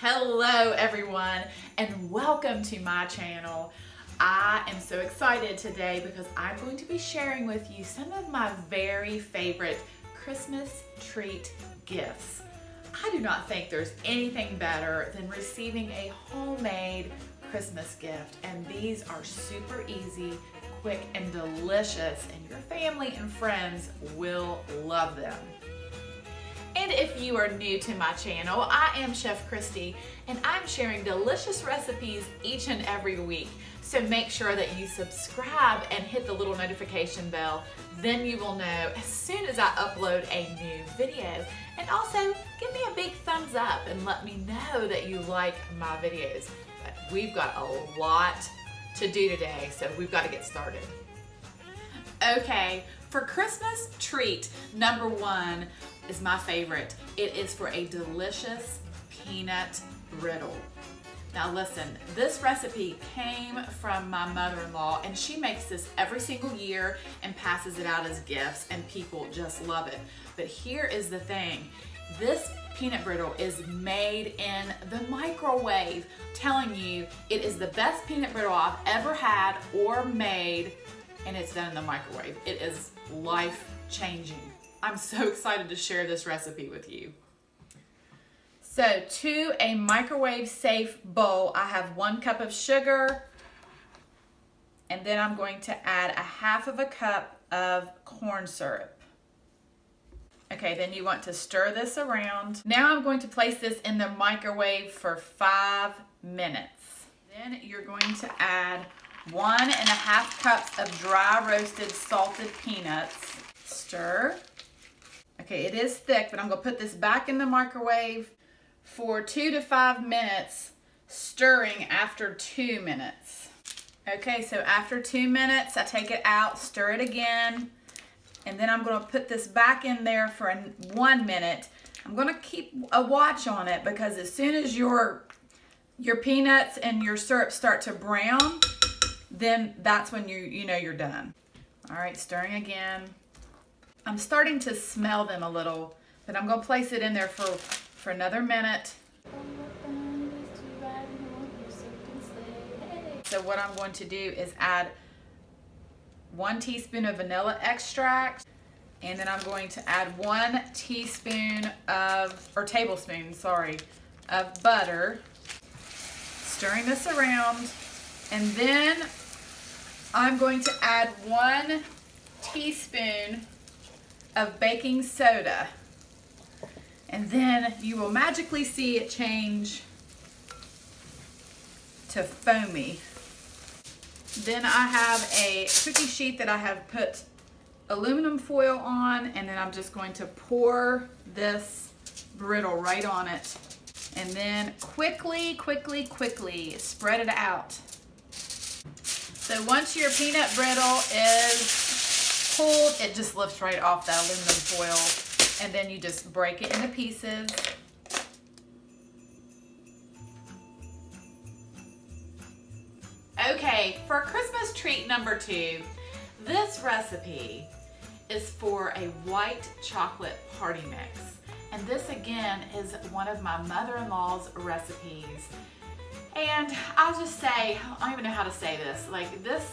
Hello everyone and welcome to my channel. I am so excited today because I'm going to be sharing with you some of my very favorite Christmas treat gifts. I do not think there's anything better than receiving a homemade Christmas gift, and these are super easy, quick, and delicious, and your family and friends will love them. And if you are new to my channel, I am Chef Christy, and I'm sharing delicious recipes each and every week. So make sure that you subscribe and hit the little notification bell. Then you will know as soon as I upload a new video. And also, give me a big thumbs up and let me know that you like my videos. But we've got a lot to do today, so we've got to get started. Okay, for Christmas treat number one is my favorite. It is for a delicious peanut brittle. Now listen, this recipe came from my mother-in-law, and she makes this every single year and passes it out as gifts, and people just love it. But here is the thing. This peanut brittle is made in the microwave. I'm telling you, it is the best peanut brittle I've ever had or made, and it's done in the microwave. It is life-changing. I'm so excited to share this recipe with you. So to a microwave safe bowl, I have 1 cup of sugar, and then I'm going to add a half of a cup of corn syrup. Okay, then you want to stir this around. Now I'm going to place this in the microwave for 5 minutes. Then you're going to add 1.5 cups of dry roasted salted peanuts. Stir. Okay, it is thick, but I'm going to put this back in the microwave for 2 to 5 minutes, stirring after 2 minutes. Okay, so after 2 minutes, I take it out, stir it again, and then I'm going to put this back in there for 1 minute. I'm going to keep a watch on it because as soon as your peanuts and your syrup start to brown, then that's when you know you're done. All right, stirring again. I'm starting to smell them a little, but I'm going to place it in there for another minute. So what I'm going to do is add 1 teaspoon of vanilla extract, and then I'm going to add 1 teaspoon tablespoon, of butter. Stirring this around, and then I'm going to add 1 teaspoon of baking soda, and then you will magically see it change to foamy. Then I have a cookie sheet that I have put aluminum foil on, and then I'm just going to pour this brittle right on it, and then quickly spread it out. So once your peanut brittle is pulled, it just lifts right off that aluminum foil, and then you just break it into pieces. Okay, for Christmas treat number 2, this recipe is for a white chocolate party mix. And this again is one of my mother-in-law's recipes. And I'll just say, I don't even know how to say this, like this,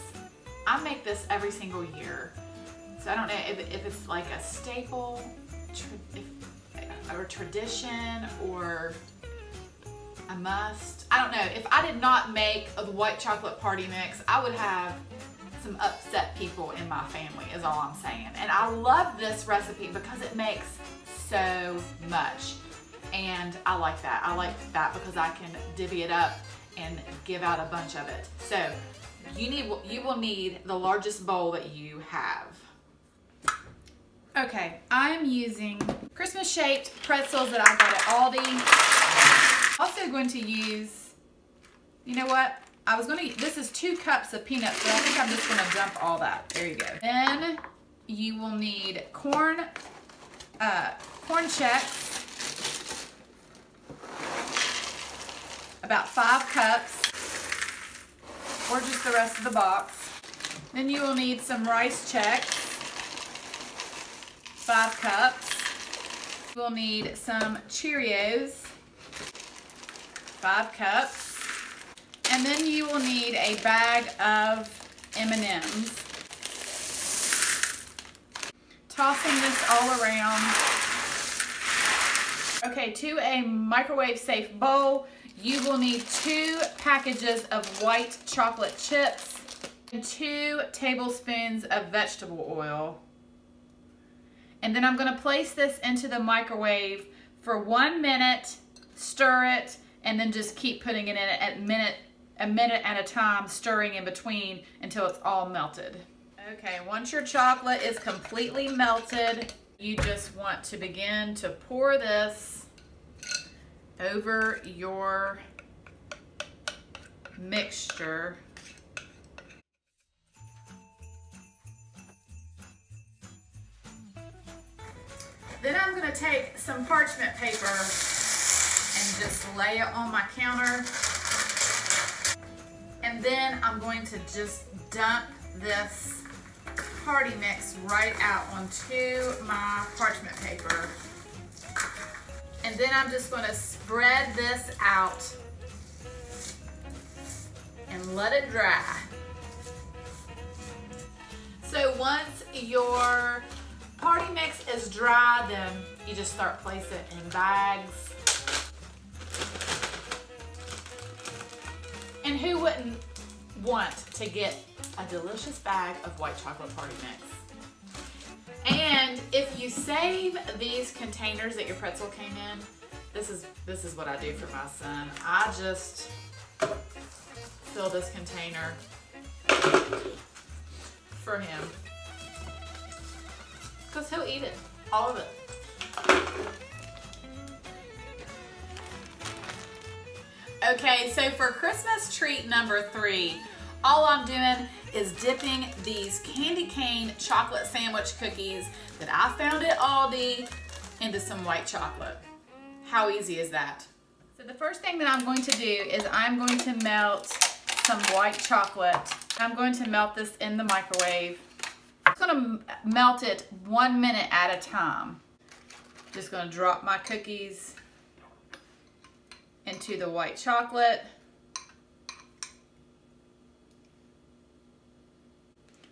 I make this every single year. So I don't know if it's like a staple or tradition or a must. I don't know. If I did not make the white chocolate party mix, I would have some upset people in my family is all I'm saying. And I love this recipe because it makes so much. And I like that. I like that because I can divvy it up and give out a bunch of it. So you will need the largest bowl that you have. Okay, I'm using Christmas shaped pretzels that I got at Aldi. Also going to use, you know what? This is 2 cups of peanuts, but I think I'm just gonna dump all that. There you go. Then you will need corn checks, about 5 cups, or just the rest of the box. Then you will need some rice checks, 5 cups. We'll need some Cheerios, 5 cups. And then you will need a bag of M&Ms. Tossing this all around. Okay, to a microwave safe bowl, you will need 2 packages of white chocolate chips and 2 tablespoons of vegetable oil. And then I'm going to place this into the microwave for 1 minute, stir it, and then just keep putting it in at a minute at a time, stirring in between until it's all melted. Okay, once your chocolate is completely melted, you just want to begin to pour this over your mixture. Then I'm going to take some parchment paper and just lay it on my counter. And then I'm going to just dump this party mix right out onto my parchment paper. And then I'm just going to spread this out and let it dry. So once your party mix is dry, then you just start placing it in bags. And who wouldn't want to get a delicious bag of white chocolate party mix? And if you save these containers that your pretzel came in, this is what I do for my son. I just fill this container for him because he'll eat it, all of it. Okay, so for Christmas treat number 3, all I'm doing is dipping these candy cane chocolate sandwich cookies that I found at Aldi into some white chocolate. How easy is that? So the first thing that I'm going to do is I'm going to melt some white chocolate. I'm going to melt this in the microwave. I'm going to melt it 1 minute at a time. Just going to drop my cookies into the white chocolate.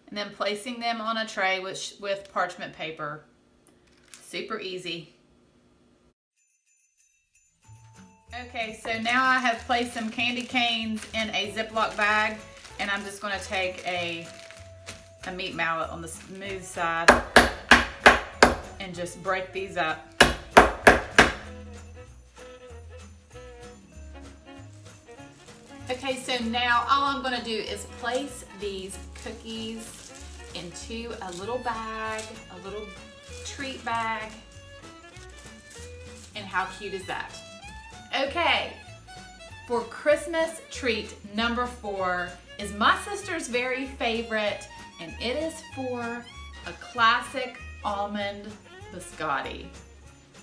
And then placing them on a tray with parchment paper. Super easy. Okay, so now I have placed some candy canes in a Ziploc bag, and I'm just going to take a meat mallet on the smooth side and just break these up. Okay, so now all I'm going to do is place these cookies into a little bag, a little treat bag. And how cute is that? Okay, for Christmas treat number 4 is my sister's very favorite, and it is for a classic almond biscotti.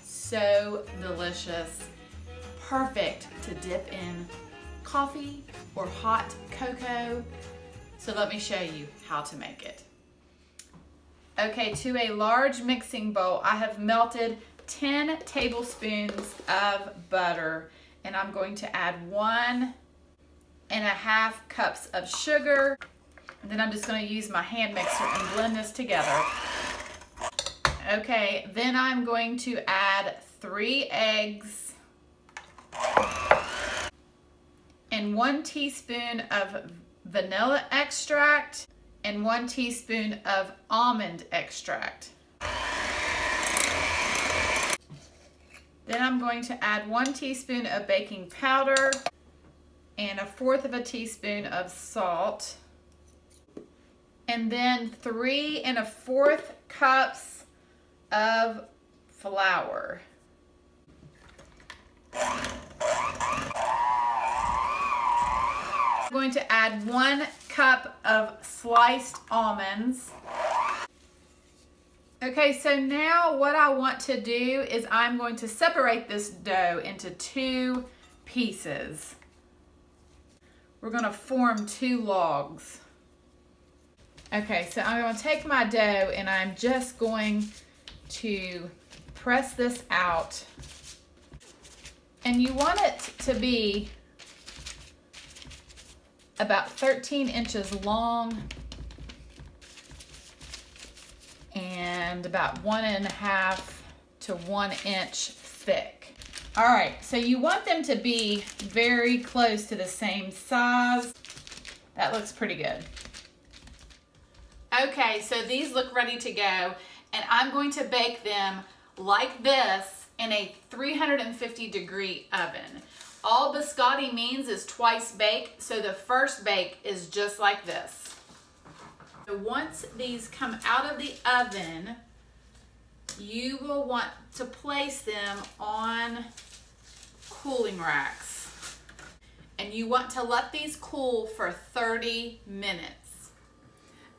So delicious, perfect to dip in coffee or hot cocoa. So let me show you how to make it. Okay, to a large mixing bowl, I have melted 10 tablespoons of butter, and I'm going to add 1.5 cups of sugar. And then I'm just going to use my hand mixer and blend this together. Okay, then I'm going to add 3 eggs and 1 teaspoon of vanilla extract and 1 teaspoon of almond extract. Then I'm going to add 1 teaspoon of baking powder and 1/4 teaspoon of salt. And then 3 1/4 cups of flour. I'm going to add 1 cup of sliced almonds. Okay, so now what I want to do is I'm going to separate this dough into 2 pieces. We're going to form 2 logs. Okay, so I'm going to take my dough and I'm just going to press this out And you want it to be about 13 inches long and about 1.5 to 1 inch thick. All right, so you want them to be very close to the same size. That looks pretty good. Okay, so these look ready to go, and I'm going to bake them like this in a 350-degree oven. All biscotti means is twice bake, so the first bake is just like this. So once these come out of the oven, you will want to place them on cooling racks. And you want to let these cool for 30 minutes.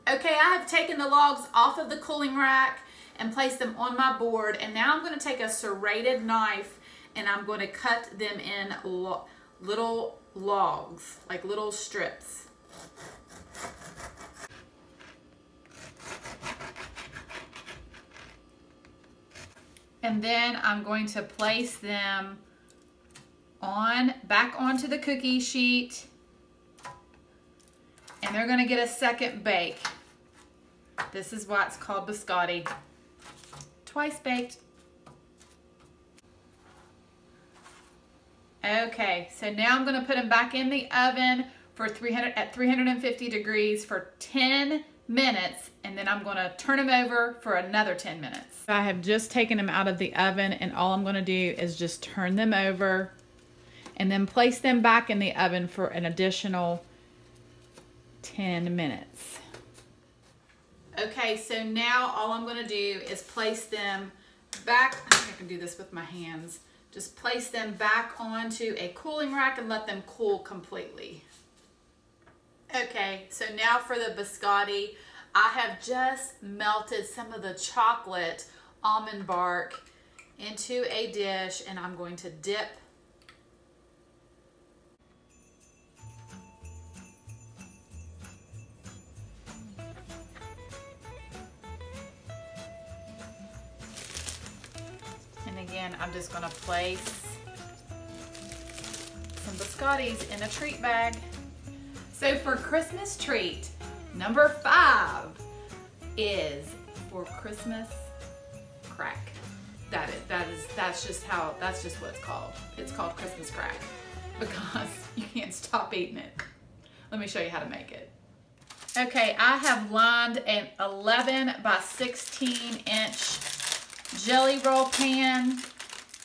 Okay, I have taken the logs off of the cooling rack and placed them on my board, and now I'm going to take a serrated knife and I'm going to cut them in little logs, like little strips. And then I'm going to place them back onto the cookie sheet, and they're going to get a second bake. This is why it's called biscotti. Twice baked. Okay, so now I'm going to put them back in the oven for at 350 degrees for 10 minutes, and then I'm going to turn them over for another 10 minutes. I have just taken them out of the oven, and all I'm going to do is just turn them over and then place them back in the oven for an additional 10 minutes. Okay, so now all I'm going to do is place them back. I think I can do this with my hands. Just place them back onto a cooling rack and let them cool completely. Okay, so now for the biscotti. I have just melted some of the chocolate almond bark into a dish, and I'm going to dip again, I'm just going to place some biscottis in a treat bag. So for Christmas treat, number 5 is for Christmas crack. That's just what it's called. It's called Christmas crack because you can't stop eating it. Let me show you how to make it. Okay, I have lined an 11 by 16 inch jelly roll pan,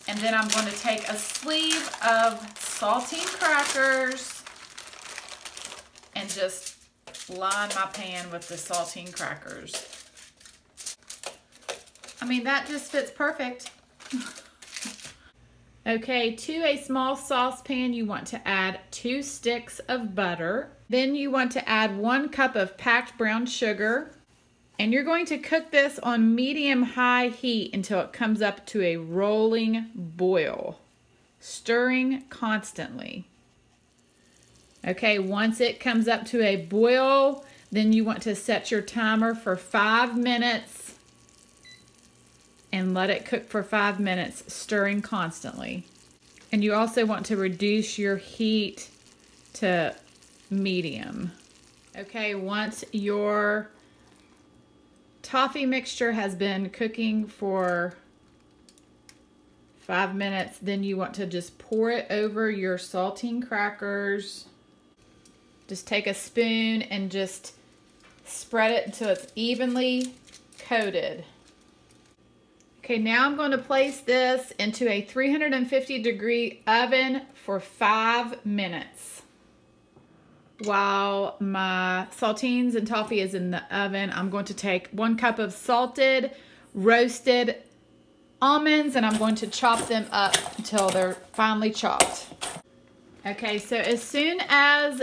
and then I'm going to take a sleeve of saltine crackers and just line my pan with the saltine crackers. I mean, that just fits perfect. Okay, to a small saucepan, you want to add 2 sticks of butter. Then you want to add 1 cup of packed brown sugar. And you're going to cook this on medium-high heat until it comes up to a rolling boil, stirring constantly. Okay, once it comes up to a boil, then you want to set your timer for 5 minutes and let it cook for 5 minutes, stirring constantly. And you also want to reduce your heat to medium. Okay, once your toffee mixture has been cooking for 5 minutes, then you want to just pour it over your saltine crackers. Just take a spoon and just spread it until it's evenly coated. Okay, now I'm going to place this into a 350-degree oven for 5 minutes. While my saltines and toffee is in the oven, I'm going to take 1 cup of salted, roasted almonds, and I'm going to chop them up until they're finely chopped. Okay, so as soon as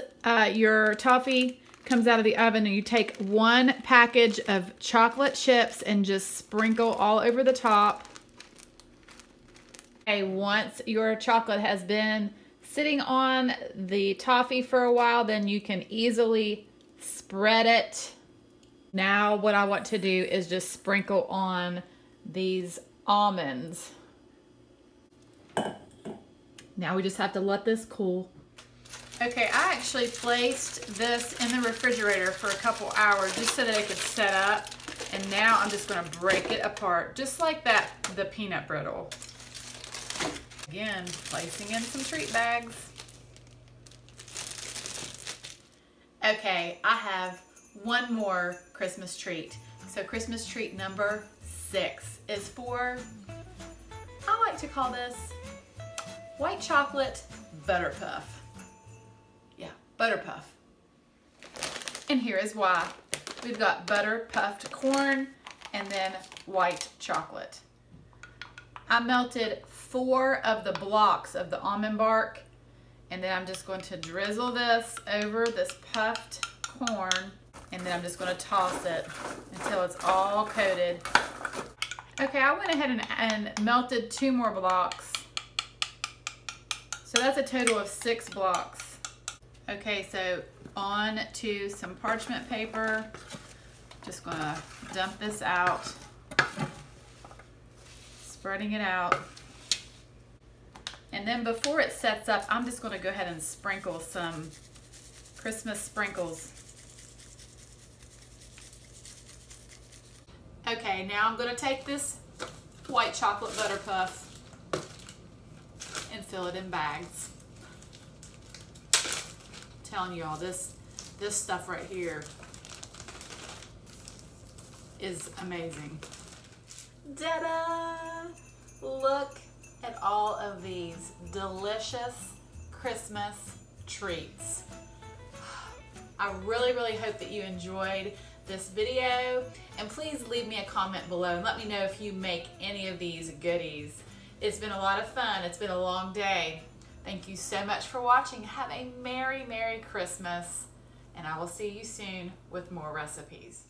your toffee comes out of the oven, and you take 1 package of chocolate chips and just sprinkle all over the top. Okay, once your chocolate has been sitting on the toffee for a while, then you can easily spread it. Now what I want to do is just sprinkle on these almonds. Now we just have to let this cool. Okay, I actually placed this in the refrigerator for a couple hours just so that it could set up. And now I'm just gonna break it apart, just like that, the peanut brittle. Again, placing in some treat bags. Okay, I have one more Christmas treat. So Christmas treat number 6 is for, I like to call this white chocolate butter puff. Yeah, butter puff. And here is why. We've got butter puffed corn and then white chocolate. I melted 4 of the blocks of the almond bark, and then I'm just going to drizzle this over this puffed corn, and then I'm just going to toss it until it's all coated. Okay, I went ahead and melted 2 more blocks. So that's a total of 6 blocks. Okay, so on to some parchment paper. Just gonna dump this out. Spreading it out. And then before it sets up, I'm just gonna go ahead and sprinkle some Christmas sprinkles. Okay, now I'm gonna take this white chocolate butter puff and fill it in bags. I'm telling you all, this stuff right here is amazing. Ta-da! Look at all of these delicious Christmas treats. I really, really hope that you enjoyed this video, and please leave me a comment below and let me know if you make any of these goodies. It's been a lot of fun. It's been a long day. Thank you so much for watching. Have a Merry, Merry Christmas, and I will see you soon with more recipes.